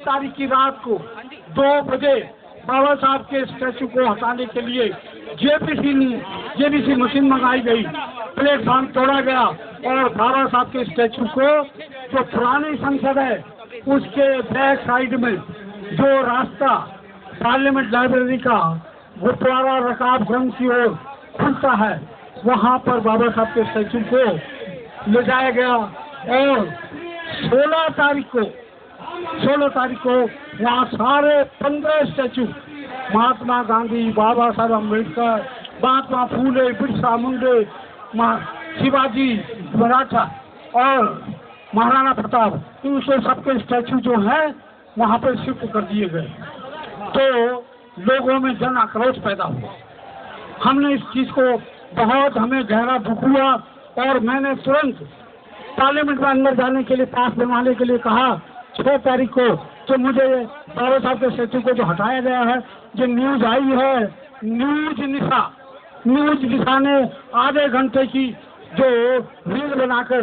तारीख की रात को 2 बजे बाबा साहब के स्टैचू को हटाने के लिए जेबीसी मशीन मंगाई गई, प्लेटफॉर्म तोड़ा गया और बाबा साहब के स्टैचू को जो पुरानी संसद है उसके बैक साइड में जो रास्ता पार्लियामेंट लाइब्रेरी का गुरुद्वारा रकाबगंज की ओर खुलता है वहां पर बाबा साहब के स्टैचू को ले जाया गया और 16 तारीख को वहाँ सारे 15 स्टैचू महात्मा गांधी, बाबा साहब अम्बेडकर, महात्मा फूले, बिरसा मुंडे, शिवाजी मराठा और महाराणा प्रताप, इनके सबके स्टैचू जो है वहाँ पर शिफ्ट कर दिए गए। तो लोगों में जन आक्रोश पैदा हुआ। हमने इस चीज को बहुत हमें गहरा दुख हुआ और मैंने तुरंत पार्लियामेंट में अंदर जाने के लिए, पास बनवाने के लिए कहा 6 तारीख को। तो मुझे बाबा साहब के स्टैचू को जो हटाया गया है, जो न्यूज आई है, न्यूज निशा ने आधे घंटे की जो रील बनाकर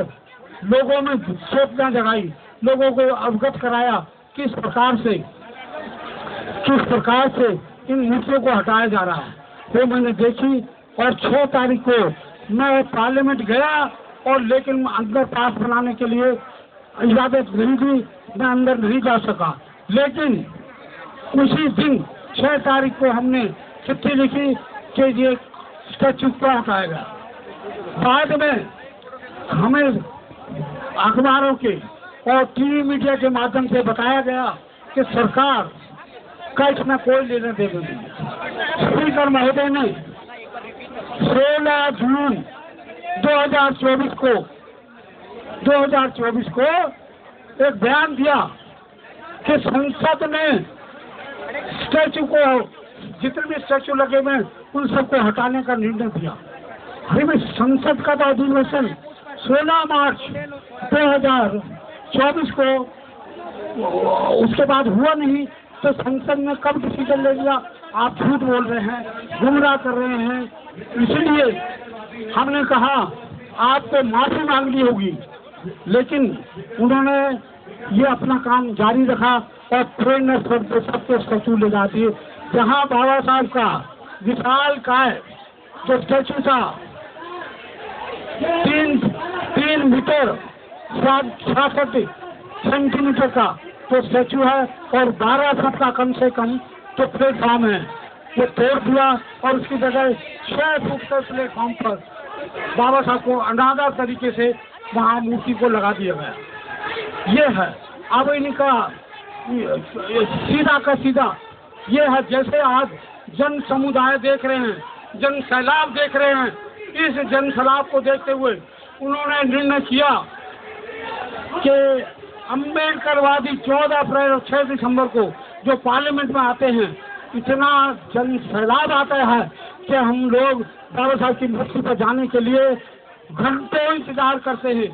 लोगों में चेतना जगाई, लोगों को अवगत कराया किस प्रकार से इन मूर्तियों को हटाया जा रहा है, वो मैंने देखी। और 6 तारीख को मैं पार्लियामेंट गया और लेकिन अंदर पास बनाने के लिए इजाजत नहीं दी, मैं अंदर नहीं जा सका। लेकिन उसी दिन 6 तारीख को हमने चिट्ठी लिखी कि ये स्टैचू क्यों हटाया गया। बाद में हमें अखबारों के और टीवी मीडिया के माध्यम से बताया गया कि सरकार का इसमें कोई लेने देने नहीं। स्पीकर महोदय ने 16 जून 2024 को एक बयान दिया कि संसद ने स्टैचू को, जितने भी स्टैचू लगे हुए उन सबको हटाने का निर्णय दिया। अरे संसद का तो अधिवेशन 16 मार्च 2024 को, उसके बाद हुआ नहीं, तो संसद ने कब डिसीजन ले लिया? आप झूठ बोल रहे हैं, गुमराह कर रहे हैं। इसलिए हमने कहा आपको माफी मांगनी होगी, लेकिन उन्होंने ये अपना काम जारी रखा और ट्रेन सबके स्टैचू ले जा दिए। जहाँ बाबा साहब का विशाल काय जो स्टैचू था 3 मीटर 66 सेंटीमीटर का तो स्टैचू है और 12 फुट का कम से कम जो प्लेटफॉर्म है वो तोड़ दिया और उसकी जगह 6 फुट के प्लेटफॉर्म पर बाबा साहब को अनादर तरीके से वहाँ मूर्ति को लगा दिया गया। ये है अब इनका सीधा का सीधा ये है। जैसे आज जन समुदाय देख रहे हैं, जन सैलाब देख रहे हैं, इस जन सैलाब को देखते हुए उन्होंने निर्णय किया कि अम्बेडकरवादी 14 अप्रैल और 6 दिसंबर को जो पार्लियामेंट में आते हैं, इतना जन सैलाब आता है कि हम लोग बाबा साहब की मूर्ति पर जाने के लिए घंटों इंतजार करते हैं।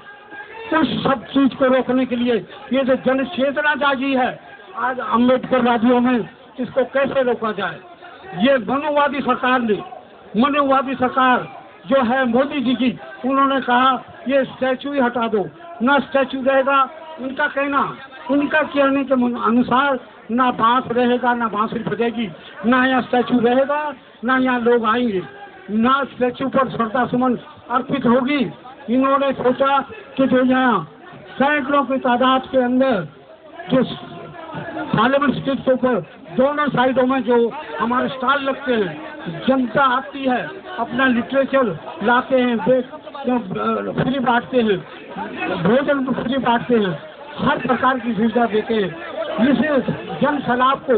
उस सब चीज को रोकने के लिए ये जो जन चेतना जागी है आज अम्बेडकरवादियों में, इसको कैसे रोका जाए? ये मनुवादी सरकार जो है मोदी जी की, उन्होंने कहा ये स्टैचू ही हटा दो, ना स्टैचू रहेगा। उनका कहने के अनुसार ना बांस रहेगा, ना बांसुरी बजेगी, ना यहाँ स्टैचू रहेगा, ना यहाँ लोग आएंगे, ना स्टैचू पर श्रद्धा सुमन अर्पित होगी। इन्होंने सोचा कि जो यहाँ सैकड़ों की तादाद के अंदर जो पार्लियामेंट स्टेज के ऊपर दोनों साइडों में जो हमारे स्टॉल लगते हैं, जनता आती है, अपना लिटरेचर लाते हैं, फ्री बांटते हैं, भोजन फ्री बांटते हैं, हर प्रकार की सुविधा देते हैं। इस जन सैलाब को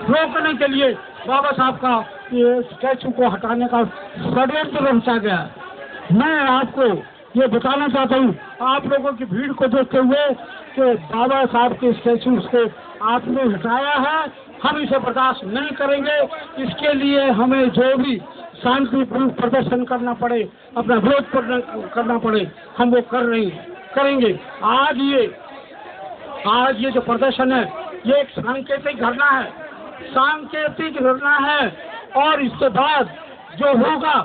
रोकने के लिए बाबा साहब का ये स्टैचू को हटाने का षड्यंत्र रचा गया है। मैं आपको ये बताना चाहता हूँ आप लोगों की भीड़ को देखते हुए कि बाबा साहब के स्टैचू को आपने हटाया है, हम इसे बर्दाश्त नहीं करेंगे। इसके लिए हमें जो भी शांतिपूर्ण प्रदर्शन करना पड़े, अपना विरोध करना पड़े, हम वो करेंगे। आज ये जो प्रदर्शन है ये एक सांकेतिक घटना है और इसके बाद जो होगा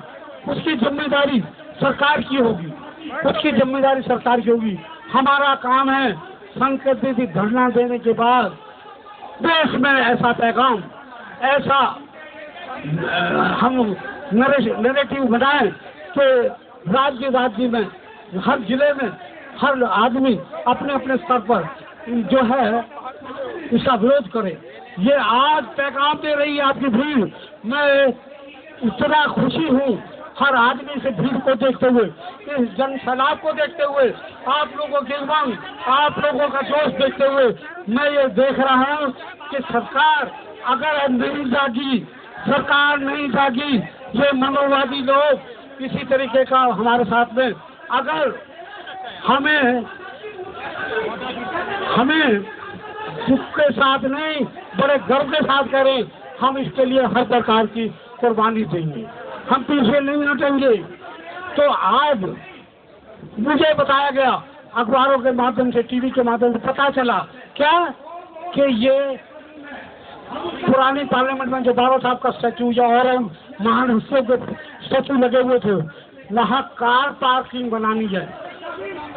उसकी जिम्मेदारी सरकार की होगी। हमारा काम है सांकेतिक धरना देने के बाद देश में ऐसा पैगाम, ऐसा हम नैरेटिव बनाएं कि राज्य राज्य में, हर जिले में, हर आदमी अपने अपने स्तर पर जो है इसका विरोध करे। ये आज पैगाम दे रही है आपकी भीड़। मैं इतना खुशी हूँ हर आदमी से भीड़ को देखते हुए, इस जन सैलाब को देखते हुए, आप लोगों की उमंग, आप लोगों का जोश देखते हुए मैं ये देख रहा हूँ कि सरकार अगर नहीं जागी, सरकार नहीं जागी, ये मनोवादी लोग इसी तरीके का हमारे साथ में, अगर हमें दुख के साथ नहीं बड़े गर्व के साथ करें, हम इसके लिए हर प्रकार की कुर्बानी देंगे, हम पीछे नहीं हटेंगे। तो आज मुझे बताया गया अखबारों के माध्यम से, टीवी के माध्यम से पता चला क्या कि ये पुरानी पार्लियामेंट में जो बाबा साहब का स्टैचू या और महान हिस्से के स्टैचू लगे हुए थे, वहाँ कार पार्किंग बनानी है,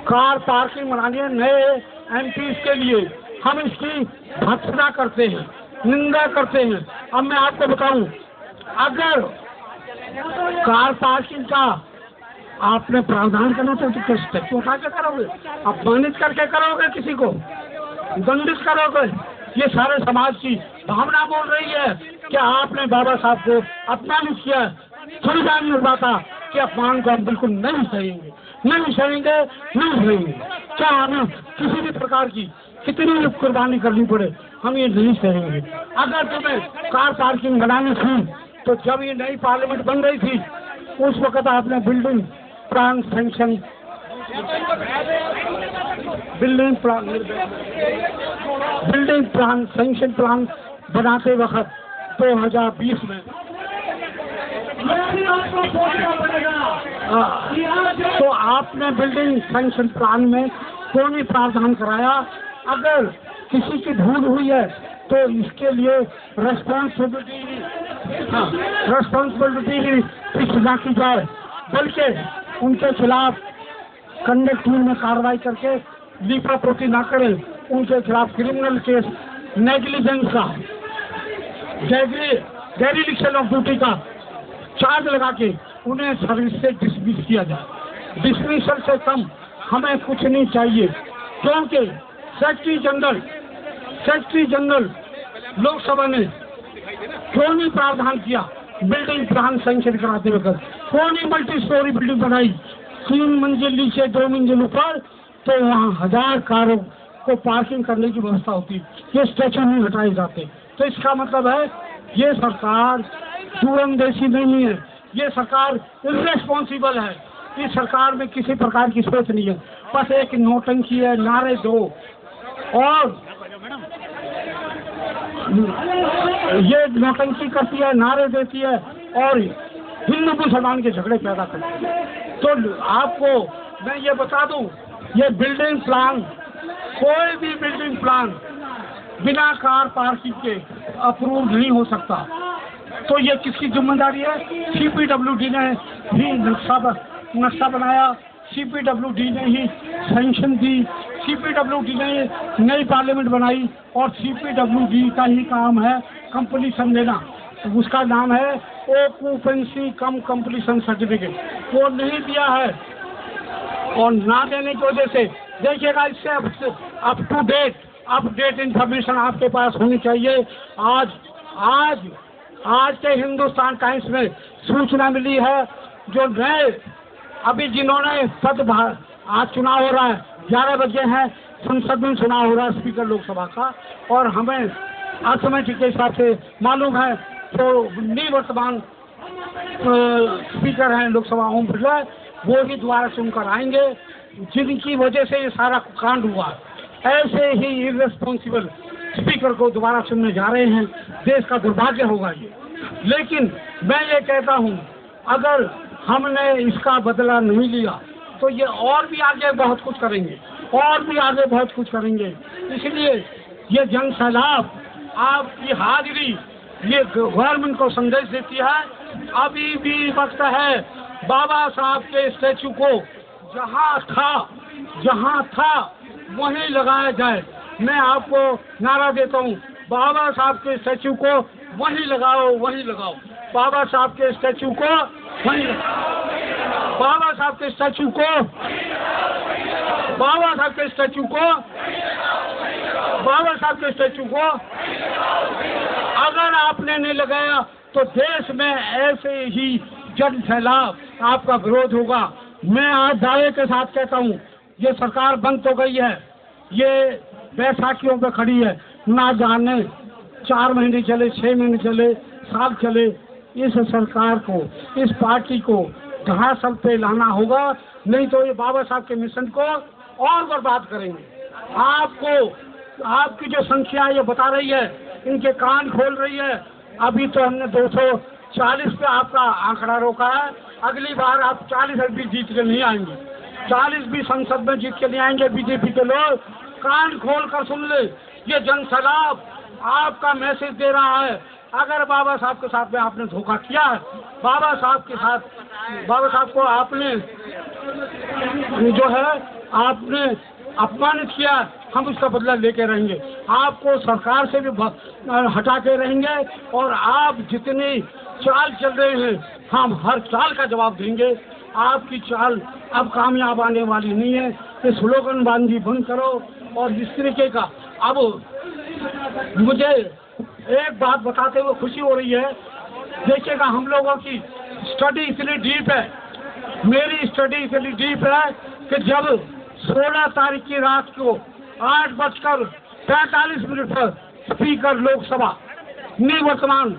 कार पार्किंग बनानी है नए एमपी के लिए। हम इसकी भर्त्सना करते हैं, निंदा करते हैं। अब मैं आपको बताऊं, अगर कार पार्किंग का आपने प्रावधान करना तो स्टैचू उठा के करोगे, अपमानित करके करोगे, किसी को दंडित करोगे। ये सारे समाज की भावना बोल रही है कि आपने बाबा साहब को अपमानित किया। संविधान में बाता कि अपमान को हम बिल्कुल नहीं सहेंगे, नहीं सहेंगे, नहीं सहेंगे। क्या हमें किसी भी प्रकार की कितनी भी कुर्बानी करनी पड़े, हम ये नहीं सहेंगे। अगर तुम्हें कार पार्किंग बनानी थी तो जब ये नई पार्लियामेंट बन रही थी उस वक्त आपने बिल्डिंग प्लान सैंक्शन प्लान बनाते वक्त 2020 में तो आपने बिल्डिंग सैंक्शन प्लान में क्यों नहीं प्रावधान कराया? अगर किसी की भूल हुई है तो इसके लिए रिस्पॉन्सिबिलिटी फिक्स ना की जाए, बल्कि उनके खिलाफ कंडक्ट में कार्रवाई करके लीपापोती ना करें, उनके खिलाफ क्रिमिनल केस नेग्लिजेंस का, डेरिलिक्शन ऑफ ड्यूटी का चार्ज लगा के उन्हें सर्विस से डिसमिस किया जाए। डिसमिसल से कम हमें कुछ नहीं चाहिए, क्योंकि सेक्रेटरी जनरल लोकसभा ने क्यों नहीं प्रावधान किया बिल्डिंग प्लान सैंक्शन कराते वक्त? क्यों नहीं मल्टी स्टोरी बिल्डिंग बनाई 3 मंजिल नीचे 2 मंजिल ऊपर, तो वहाँ 1000 कारों को पार्किंग करने की व्यवस्था होती, ये स्टैचू नहीं हटाए जाते। तो इसका मतलब है ये सरकार दूरंदेशी नहीं है, ये सरकार इर्रेस्पॉन्सिबल है। इस सरकार में किसी प्रकार की सोच नहीं है, बस एक नौटंकी है, नारे दो और ये नौटंकी करती है, नारे देती है और हिंदू मुसलमान के झगड़े पैदा करती है। तो आपको मैं ये बता दूं, ये बिल्डिंग प्लान, कोई भी बिल्डिंग प्लान बिना कार पार्किंग के अप्रूव नहीं हो सकता। तो ये किसकी जिम्मेदारी है? CPWD ने ही नक्शा बनाया, CPWD ने ही सैंक्शन दी, CPWD ने नई पार्लियामेंट बनाई और CPWD का ही काम है कंप्लीशन देना। उसका नाम है ऑक्यूपेंसी कम कंप्लीशन सर्टिफिकेट, वो नहीं दिया है और ना देने की वजह से देखिएगा, इससे अपडेट इंफॉर्मेशन आपके पास होनी चाहिए। आज के हिंदुस्तान टाइम्स में सूचना मिली है, जो नए अभी जिन्होंने आज चुनाव हो रहा है, 11 बजे है, संसद में चुनाव हो रहा है स्पीकर लोकसभा का, और हमें अर्थमेटिक के हिसाब से मालूम है तो निवर्तमान स्पीकर हैं लोकसभा ओम बिरला, वो ही दोबारा चुनकर आएंगे, जिनकी वजह से ये सारा कांड हुआ। ऐसे ही इर्रेस्पॉन्सिबल स्पीकर को दोबारा चुनने जा रहे हैं, देश का दुर्भाग्य होगा ये। लेकिन मैं ये कहता हूँ, अगर हमने इसका बदला नहीं लिया तो ये और भी आगे बहुत कुछ करेंगे, और भी आगे बहुत कुछ करेंगे। इसलिए ये जन सैलाब, आपकी हाजिरी ये गवर्नमेंट को संदेश देती है, अभी भी वक्त है बाबा साहब के स्टैचू को जहाँ था वहीं लगाया जाए। मैं आपको नारा देता हूँ, बाबा साहब के स्टैचू को वहीं लगाओ, वहीं लगाओ। बाबा साहब के स्टैचू को वहीं लगाओ। बाबा साहब के स्टैचू को, बाबा साहब के स्टैचू को, बाबा साहब के स्टैचू को अगर आपने नहीं लगाया तो देश में ऐसे ही जन सैलाब आपका विरोध होगा। मैं आज दावे के साथ कहता हूँ, ये सरकार बंद तो गई है, ये बैसाखियों पे खड़ी है, ना जाने 4 महीने चले, 6 महीने चले, साल चले, इस सरकार को, इस पार्टी को घासल पे लाना होगा, नहीं तो ये बाबा साहब के मिशन को और बर्बाद करेंगे। आपको आपकी जो संख्या ये बता रही है, इनके कान खोल रही है। अभी तो हमने 240 पे आपका आंकड़ा रोका है, अगली बार आप 40 भी जीत के नहीं आएंगे, 40 भी संसद में जीत के नहीं आएंगे। बीजेपी के लोग कान खोल कर सुन ले, ये जन सैलाब आपका मैसेज दे रहा है। अगर बाबा साहब के साथ में आपने धोखा किया है, बाबा साहब के साथ, बाबा साहब को आपने जो है आपने अपमानित किया, हम उसका बदला लेके रहेंगे। आपको सरकार से भी हटा के रहेंगे और आप जितनी चाल चल रहे हैं, हम हर चाल का जवाब देंगे। आपकी चाल अब कामयाब आने वाली नहीं है। ये स्लोगनबाजी बंद करो। और इस तरीके का, अब मुझे एक बात बताते हुए खुशी हो रही है। देखिएगा, हम लोगों की स्टडी इतनी डीप है, मेरी स्टडी इतनी डीप है कि जब 16 तारीख की रात को 8:45 पर स्पीकर लोकसभा, निवर्तमान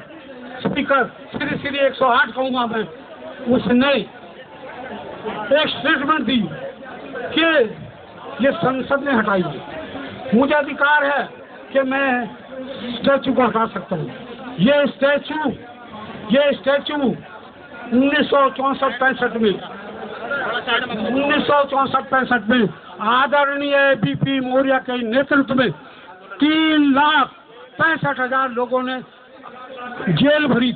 स्पीकर श्री 108 कहूँगा मैं, उसने एक स्टेटमेंट दी कि ये संसद ने हटाई है। मुझे अधिकार है कि मैं स्टैचू को हटा सकता हूँ। ये स्टैचू 1964-65 में 1964-65 में आदरणीय बीपी मौर्य के नेतृत्व में 3,65,000 लोगों ने जेल भरी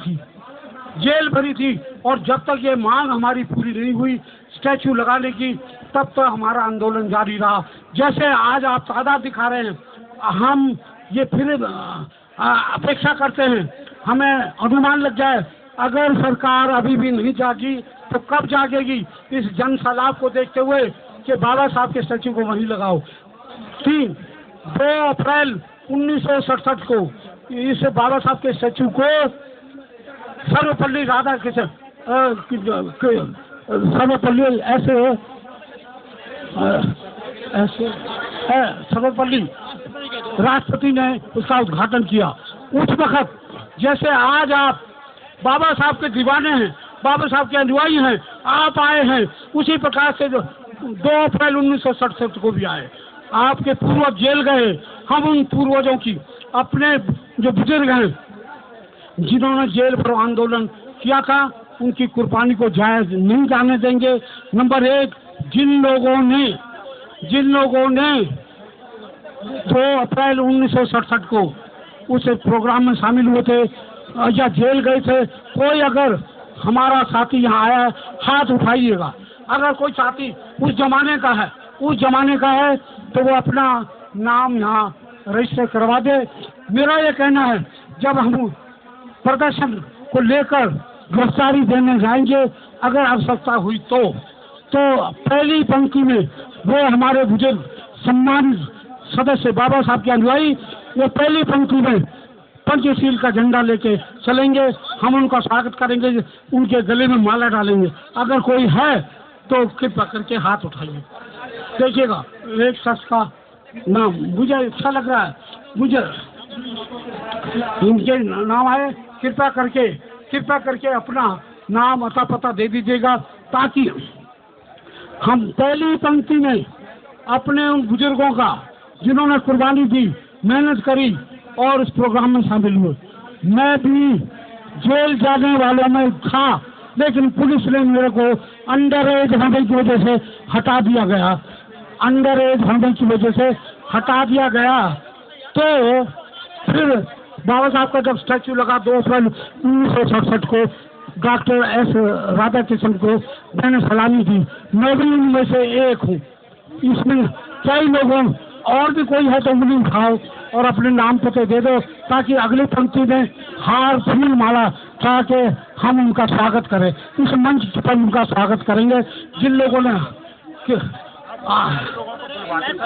थी। और जब तक ये मांग हमारी पूरी नहीं हुई स्टैचू लगाने की, तब तक हमारा आंदोलन जारी रहा। जैसे आज आप तादाद दिखा रहे हैं, हम ये फिर अपेक्षा करते हैं, हमें अनुमान लग जाए अगर सरकार अभी भी नहीं जागी तो कब जागेगी, इस जन सैलाब को देखते हुए कि बाबा साहब के स्टैचू को वहीं लगाओ। 2 अप्रैल 1967 को इस बाबा साहब के स्टैचू को सर्वपल्ली राधाकृष्ण सर्वपल्ली राष्ट्रपति ने उसका उद्घाटन किया। उस वक्त जैसे आज आप बाबा साहब के दीवाने हैं, बाबा साहब के अनुयायी हैं, आप आए हैं, उसी प्रकार से 2 अप्रैल 1967 को भी आए। आपके पूर्वज जेल गए, हम उन पूर्वजों की, अपने जो बुजुर्ग हैं जिन्होंने जेल पर आंदोलन किया था, उनकी कुर्बानी को जायज नहीं जाने देंगे। नंबर 1, जिन लोगों ने 2 अप्रैल 1967 को उस प्रोग्राम में शामिल हुए थे या जेल गए थे, कोई अगर हमारा साथी यहाँ आया है, हाथ उठाइएगा। अगर कोई साथी उस जमाने का है तो वो अपना नाम यहाँ रजिस्टर करवा दे। मेरा ये कहना है, जब हम प्रदर्शन को लेकर गिरफ्तारी देने जाएंगे, अगर आवश्यकता हुई तो पहली पंक्ति में वो हमारे बुजुर्ग सम्मानित सदस्य बाबा साहब के अनुयायी, वो पहली पंक्ति में पंचशील का झंडा लेके चलेंगे। हम उनका स्वागत करेंगे, उनके गले में माला डालेंगे। अगर कोई है तो कृपया करके हाथ उठाइए। देखिएगा, एक शख्स का नाम मुझे अच्छा लग रहा है, मुझे इनके नाम आए, कृपया करके अपना नाम अता पता दे दीजिएगा, ताकि हम पहली पंक्ति में अपने उन बुजुर्गों का, जिन्होंने कुर्बानी दी, मेहनत करी और इस प्रोग्राम में शामिल हुए। मैं भी जेल जाने वालों में था, लेकिन पुलिस ने मेरे को अंडर एज होने की वजह से हटा दिया गया। तो फिर बाबा साहब का जब स्टैचू लगा 2 अप्रैल 1967 को, डॉक्टर एस राधाकृष्ण को मैंने सलामी दी। मैं भी उनमें से एक हूँ। इसमें कई लोगों, और भी कोई है तो उंगली उठाओ, और अपने नाम पते दे दो, ताकि अगली पंक्ति में हार फूल माला चढ़ा के हम उनका स्वागत करें। इस मंच पर उनका स्वागत करेंगे जिन लोगों ने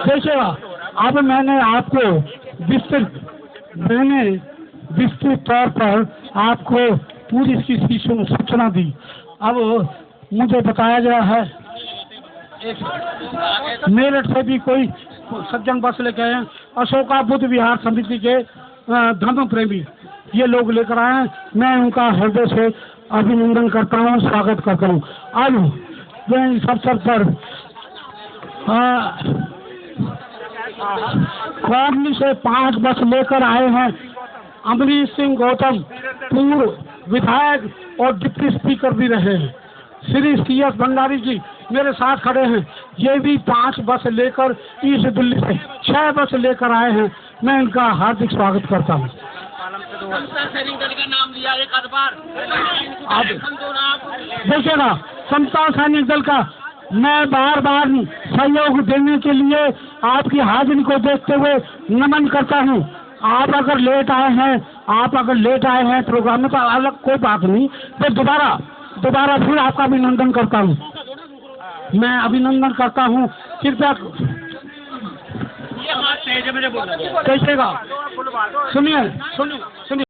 देखिएगा। अब मैंने आपको विस्तृत तौर पर आपको पूरी इसकी सूचना दी। अब मुझे बताया गया है मेरठ से भी कोई सज्जन बस लेके आए हैं, अशोका बुद्ध विहार समिति के धर्म प्रेमी ये लोग लेकर आए हैं। मैं उनका हृदय से अभिनंदन करता हूँ, स्वागत करता हूँ। अब मैं इस अवसर पर कॉर्नी से 5 बस लेकर आए हैं अमरीश सिंह गौतम, पूर्व विधायक और डिप्टी स्पीकर भी रहे हैं। श्री CS भंडारी जी मेरे साथ खड़े हैं, ये भी 5 बस लेकर ईस्ट दिल्ली से 6 बस लेकर आए हैं। मैं इनका हार्दिक स्वागत करता हूँ। देखिएगा, समता सैनिक दल का मैं बार बार सहयोग देने के लिए आपकी हाजिरी को देखते हुए नमन करता हूँ। आप अगर लेट आए हैं प्रोग्राम में तो अलग कोई बात नहीं, तो दोबारा फिर आपका अभिनंदन करता हूँ। मैं अभिनंदन करता हूँ। कृपया देखिएगा, सुनिए।